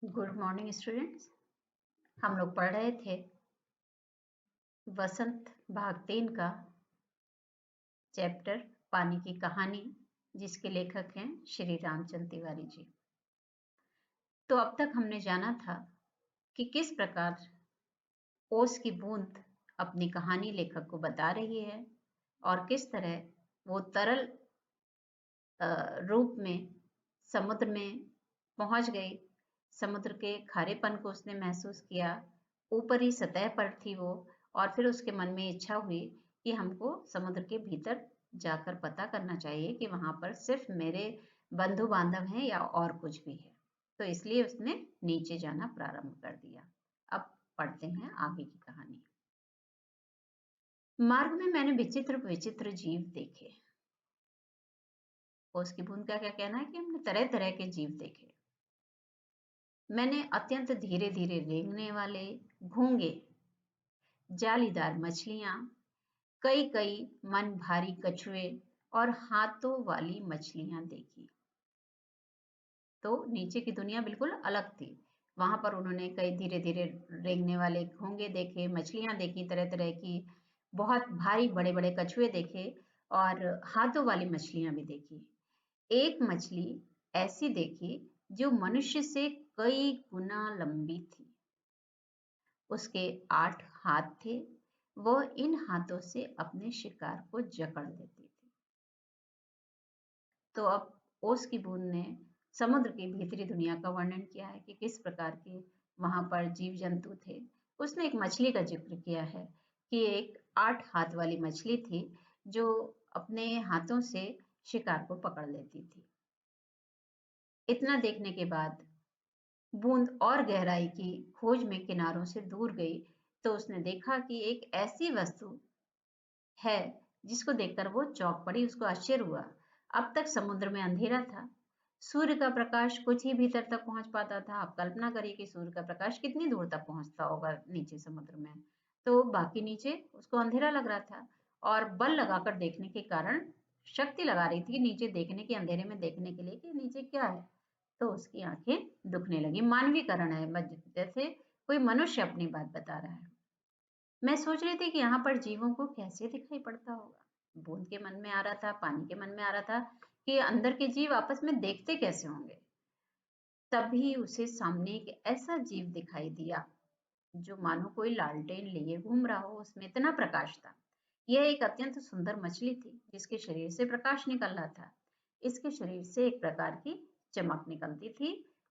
Good morning students. हम लोग पढ़ रहे थे वसंत भाग 3 का चैप्टर पानी की कहानी, जिसके लेखक हैं श्री रामचंद्र तिवारी जी। तो अब तक हमने जाना था कि किस प्रकार ओस की बूंद अपनी कहानी लेखक को बता रही है और किस तरह वो तरल रूप में समुद्र में पहुंच गई। समुद्र के खारेपन को उसने महसूस किया, ऊपरी सतह पर थी वो, और फिर उसके मन में इच्छा हुई कि हमको समुद्र के भीतर जाकर पता करना चाहिए कि वहां पर सिर्फ मेरे बंधु बांधव हैं या और कुछ भी है। तो इसलिए उसने नीचे जाना प्रारंभ कर दिया। अब पढ़ते हैं आगे की कहानी। मार्ग में मैंने विचित्र विचित्र जीव देखे। उसकी बूंद का क्या कहना है कि हमने तरह तरह के जीव देखे। मैंने अत्यंत धीरे धीरे रेंगने वाले घोंगे, जालीदार मछलियां, कई कई मन भारी कछुए और हाथों वाली मछलियां देखी। तो नीचे की दुनिया बिल्कुल अलग थी। वहां पर उन्होंने कई धीरे धीरे रेंगने वाले घोंगे देखे, मछलियां देखी तरह तरह की, बहुत भारी बड़े बड़े कछुए देखे और हाथों वाली मछलियां भी देखी। एक मछली ऐसी देखी जो मनुष्य से कई गुना लंबी थी। उसके 8 हाथ थे। वह इन हाथों से अपने शिकार को जकड़ लेती थी। तो अब ओस की बूंद ने समुद्र की भीतरी दुनिया का वर्णन किया है कि किस प्रकार के वहां पर जीव जंतु थे। उसने एक मछली का जिक्र किया है कि एक 8 हाथ वाली मछली थी जो अपने हाथों से शिकार को पकड़ लेती थी। इतना देखने के बाद बूंद और गहराई की खोज में किनारों से दूर गई, तो उसने देखा कि एक ऐसी वस्तु है जिसको देखकर वो चौंक पड़ी। उसको आश्चर्य हुआ। अब तक समुद्र में अंधेरा था। सूर्य का प्रकाश कुछ ही भीतर तक पहुंच पाता था। आप कल्पना करिए कि सूर्य का प्रकाश कितनी दूर तक पहुंचता होगा नीचे समुद्र में। तो बाकी नीचे उसको अंधेरा लग रहा था और बल लगाकर देखने के कारण शक्ति लगा रही थी नीचे देखने की, अंधेरे में देखने के लिए कि नीचे क्या है। तो उसकी आंखें दुखने लगी। मानवीकरण है, जैसे कोई मनुष्य अपनी बात बता रहा है। मैं सोच रही थी कि यहाँ पर जीवों को कैसे दिखाई पड़ता होगा। बूंद के मन में आ रहा था, पानी के मन में आ रहा था कि अंदर के जीव आपस में देखते कैसे होंगे। तभी उसे सामने एक ऐसा जीव दिखाई दिया जो मानो कोई लालटेन लिए घूम रहा हो, उसमें इतना प्रकाश था। यह एक अत्यंत सुंदर मछली थी जिसके शरीर से प्रकाश निकल रहा था। इसके शरीर से एक प्रकार की चमक निकलती थी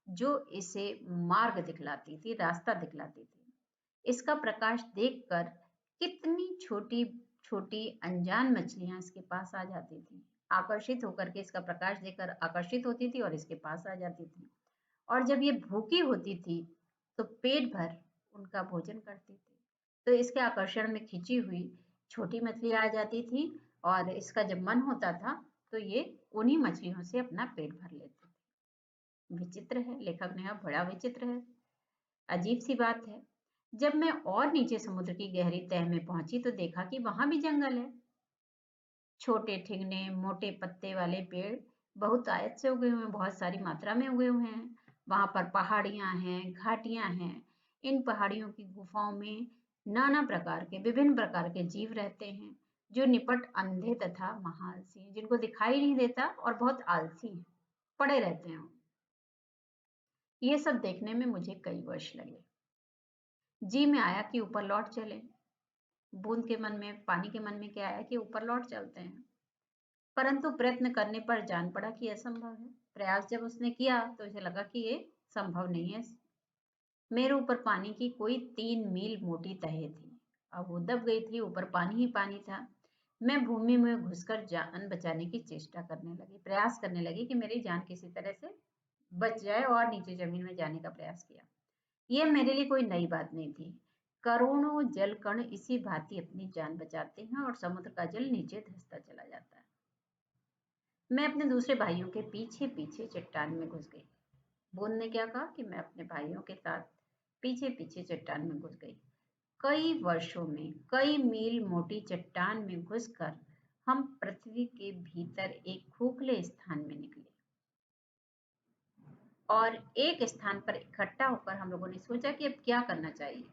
जो इसे मार्ग दिखलाती थी, रास्ता दिखलाती थी। इसका प्रकाश देखकर कितनी छोटी छोटी अनजान मछलियां इसके पास आ जाती थी। आकर्षित होकर के इसका प्रकाश देखकर आकर्षित होती थी और इसके पास आ जाती थी। और जब ये भूखी होती थी तो पेट भर उनका भोजन करती थी। तो इसके आकर्षण में खिंची हुई छोटी मछली आ जाती थी और इसका जब मन होता था तो ये उन्हीं मछलियों से अपना पेट भर लेती थी। विचित्र है, लेखक ने कहा बड़ा विचित्र है, अजीब सी बात है। जब मैं और नीचे समुद्र की गहरी तह में पहुंची तो देखा कि वहां भी जंगल है। छोटे ठिगने, मोटे पत्ते वाले पेड़ बहुत आयत से उगे हुए हैं, बहुत सारी मात्रा में उगे हुए हैं। वहां पर पहाड़ियां हैं, घाटियां हैं। इन पहाड़ियों की गुफाओं में नाना प्रकार के, विभिन्न प्रकार के जीव रहते हैं जो निपट अंधे तथा महाआलसी हैं, जिनको दिखाई नहीं देता और बहुत आलसी हैं, पड़े रहते हैं। ये सब देखने में मुझे कई वर्ष लगे। जी में आया कि ऊपर लौट चले। बूंद के मन में, पानी के मन में क्या आया कि ऊपर लौट चलते हैं। परंतु प्रयत्न करने पर जान पड़ा कि असंभव है। प्रयास जब उसने किया तो उसे लगा कि ये संभव नहीं है। मेरे ऊपर पानी की कोई 3 मील मोटी तह थी। अब वो दब गई थी, ऊपर पानी ही पानी था। मैं भूमि में घुसकर जान बचाने की चेष्टा करने लगी, प्रयास करने लगी कि मेरी जान किसी तरह से बच जाए और नीचे जमीन में जाने का प्रयास किया। यह मेरे लिए कोई नई बात नहीं थी। करोड़ों जल कण इसी भांति अपनी जान बचाते हैं और समुद्र का जल नीचे धंसता चला जाता है। मैं अपने दूसरे भाइयों के पीछे पीछे चट्टान में घुस गई। बूंद ने क्या कहा कि मैं अपने भाइयों के साथ पीछे पीछे चट्टान में घुस गई। कई वर्षों में कई मील मोटी चट्टान में घुसकर हम पृथ्वी के भीतर एक खोखले स्थान में निकले। और एक स्थान पर इकट्ठा होकर हम लोगों ने सोचा कि अब क्या करना चाहिए।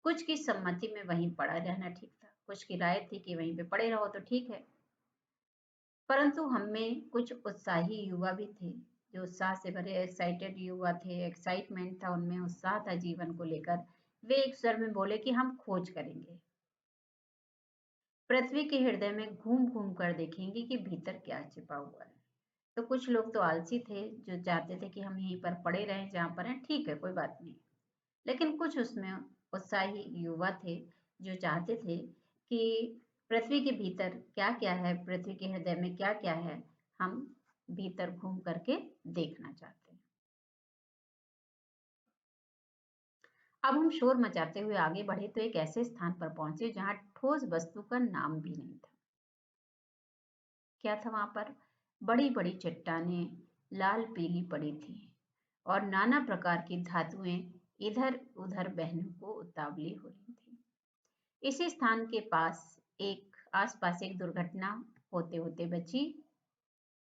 कुछ की सम्मति में वहीं पड़ा रहना ठीक था, कुछ की राय थी कि वहीं पे पड़े रहो तो ठीक है। परंतु हमें कुछ उत्साही युवा भी थे, जो उत्साह से भरे एक्साइटेड युवा थे, एक्साइटमेंट था उनमें, उत्साह था जीवन को लेकर। वे एक स्वर में बोले कि हम खोज करेंगे, पृथ्वी के हृदय में घूम घूम कर देखेंगे कि भीतर क्या छिपा हुआ है। तो कुछ लोग तो आलसी थे, जो चाहते थे कि हम यहीं पर पड़े रहें जहाँ पर हैं, ठीक है कोई बात नहीं। लेकिन कुछ उसमें उत्साही युवा थे, जो चाहते थे कि पृथ्वी के भीतर क्या क्या है, पृथ्वी के हृदय में क्या क्या है, हम भीतर घूम करके देखना चाहते हैं। अब हम शोर मचाते हुए आगे बढ़े तो एक ऐसे स्थान पर पहुंचे जहां ठोस वस्तु का नाम भी नहीं था। क्या था वहां पर? बड़ी बड़ी चट्टानें लाल पीली पड़ी थी और नाना प्रकार की धातुएं इधर उधर बहने को उतावली हो रही थी। इसी स्थान के पास एक आसपास एक दुर्घटना होते होते बची।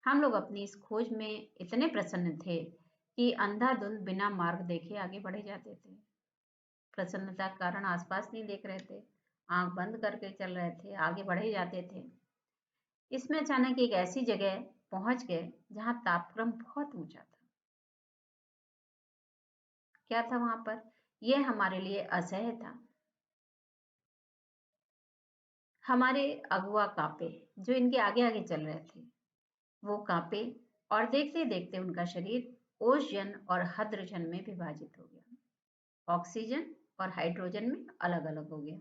हम लोग अपनी इस खोज में इतने प्रसन्न थे कि अंधाधुंध बिना मार्ग देखे आगे बढ़े जाते थे। प्रसन्नता के कारण आसपास नहीं देख रहे थे, आंख बंद करके चल रहे थे, आगे बढ़े जाते थे। इसमें अचानक एक ऐसी जगह पहुंच गए जहां तापक्रम बहुत ऊंचा था। क्या था वहां पर? यह हमारे लिए असह्य था। हमारे अगुआ कांपे, जो इनके आगे आगे चल रहे थे, वो कांपे और देखते देखते उनका शरीर ओजन और हाइड्रोजन में विभाजित हो गया, ऑक्सीजन और हाइड्रोजन में अलग अलग हो गया।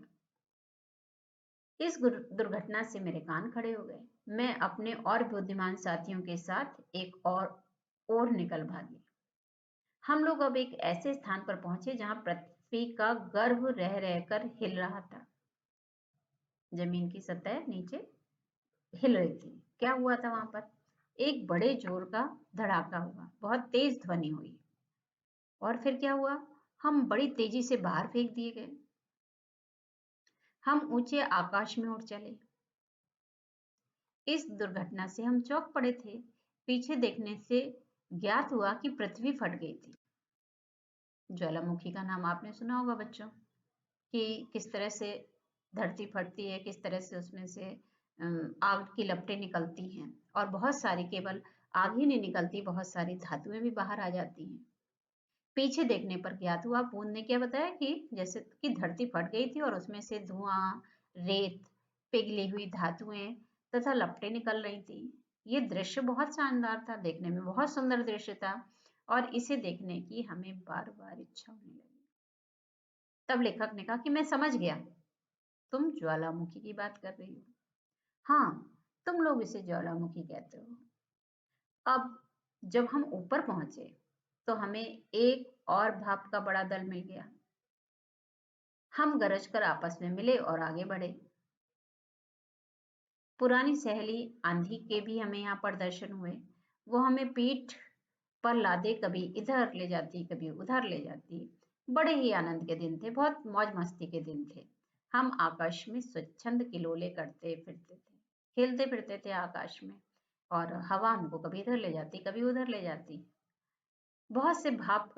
इस दुर्घटना से मेरे कान खड़े हो गए। मैं अपने और बुद्धिमान साथियों के साथ एक और निकल भागी। हम लोग अब एक ऐसे स्थान पर पहुंचे जहां पृथ्वी का गर्भ रह रहकर हिल रहा था। जमीन की सतह नीचे हिल रही थी। क्या हुआ था वहां पर? एक बड़े जोर का धड़ाका हुआ, बहुत तेज ध्वनि हुई। और फिर क्या हुआ? हम बड़ी तेजी से बाहर फेंक दिए गए। हम ऊंचे आकाश में उड़ चले। इस दुर्घटना से हम चौंक पड़े थे। पीछे देखने से ज्ञात हुआ कि पृथ्वी फट गई थी। ज्वालामुखी का नाम आपने सुना होगा बच्चों, कि किस तरह से धरती फटती है, किस तरह से उसमें से आग की लपटें निकलती हैं, और बहुत सारी, केवल आग ही नहीं निकलती, बहुत सारी धातुएं भी बाहर आ जाती हैं। पीछे देखने पर ज्ञात हुआ, बूंद ने क्या बताया कि जैसे कि धरती फट गई थी और उसमें से धुआं, रेत, पिघली हुई धातुएं तथा लपटें निकल रही थी। ये दृश्य बहुत शानदार था, देखने में बहुत सुंदर दृश्य था, और इसे देखने की हमें बार बार इच्छा होने लगी। तब लेखक ने कहा कि मैं समझ गया, तुम ज्वालामुखी की बात कर रही हो। हाँ, तुम लोग इसे ज्वालामुखी कहते हो। अब जब हम ऊपर पहुंचे तो हमें एक और भाप का बड़ा दल मिल गया। हम गरज कर आपस में मिले और आगे बढ़े। पुरानी सहेली आंधी के भी हमें यहाँ पर दर्शन हुए। वो हमें पीठ पर लादे कभी इधर ले जाती, कभी उधर ले जाती। बड़े ही आनंद के दिन थे, बहुत मौज मस्ती के दिन थे। हम आकाश में स्वच्छंद किलोले करते फिरते थे, खेलते फिरते थे आकाश में, और हवा हमको कभी इधर ले जाती, कभी उधर ले जाती। बहुत से भाप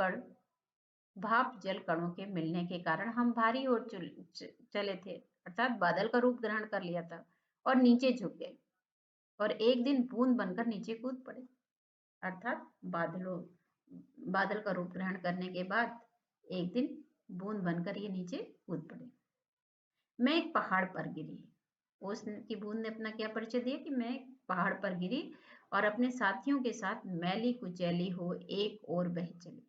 जल कणों के मिलने के कारण हम भारी ओर चले थे, अर्थात बादल का रूप ग्रहण कर लिया था और नीचे झुक गए, और एक दिन बूंद बनकर नीचे कूद पड़े, अर्थात बादल का रूप ग्रहण करने के बाद एक दिन बूंद बनकर ये नीचे कूद पड़े। मैं एक पहाड़ पर गिरी। उसकी बूंद ने अपना क्या परिचय दिया कि मैं एक पहाड़ पर गिरी और अपने साथियों के साथ मैली कुचैली हो एक और बह चली।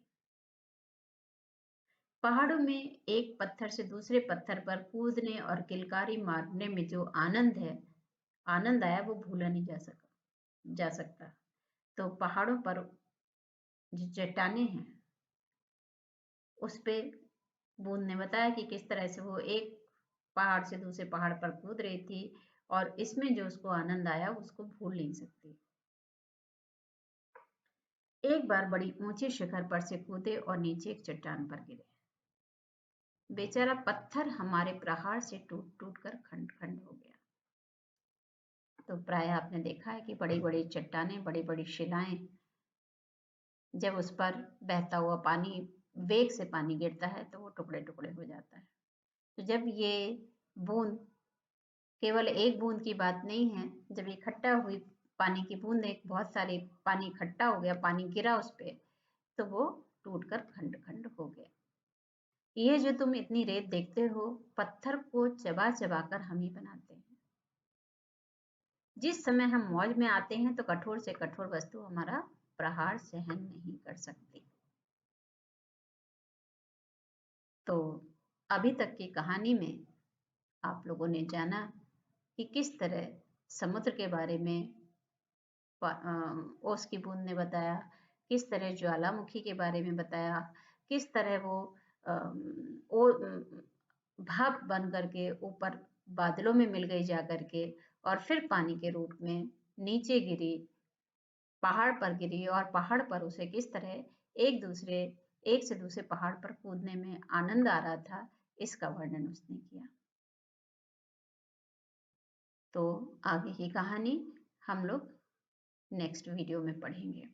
पहाड़ों में एक पत्थर से दूसरे पत्थर पर कूदने और किलकारी मारने में जो आनंद आया, वो भूला नहीं जा सकता। तो पहाड़ों पर जो चट्टाने हैं, उस पे बूंद ने बताया कि किस तरह से वो एक पहाड़ से दूसरे पहाड़ पर कूद रही थी, और इसमें जो उसको आनंद आया उसको भूल नहीं सकती। एक बार बड़ी ऊंचे शिखर पर से कूदे और नीचे एक चट्टान पर गिरे। बेचारा पत्थर हमारे प्रहार से टूट टूट कर खंड खंड हो गया। तो प्राय आपने देखा है कि बड़ी बड़ी चट्टानें, बड़ी बड़ी शिलाएं जब उस पर बहता हुआ पानी, वेग से पानी गिरता है तो वो टुकड़े टुकड़े हो जाता है। तो जब ये बूंद, केवल एक बूंद की बात नहीं है, जब इकट्ठा हुई पानी की बूंद, एक बहुत सारी पानी इकट्ठा हो गया, पानी गिरा उस पे, तो वो टूटकर खंड खंड हो गया। ये जो तुम इतनी रेत देखते हो, पत्थर को चबा चबा कर हम ही बनाते हैं। जिस समय हम मौज में आते हैं तो कठोर से कठोर वस्तु हमारा प्रहार सहन नहीं कर सकती। तो अभी तक की कहानी में आप लोगों ने जाना कि किस तरह समुद्र के बारे में ओस की बूंद ने बताया, किस तरह ज्वालामुखी के बारे में बताया, किस तरह वो भाप बन करके ऊपर बादलों में मिल गई जा करके, और फिर पानी के रूप में नीचे गिरी, पहाड़ पर गिरी, और पहाड़ पर उसे किस तरह एक से दूसरे पहाड़ पर कूदने में आनंद आ रहा था, इसका वर्णन उसने किया। तो आगे की कहानी हम लोग नेक्स्ट वीडियो में पढ़ेंगे।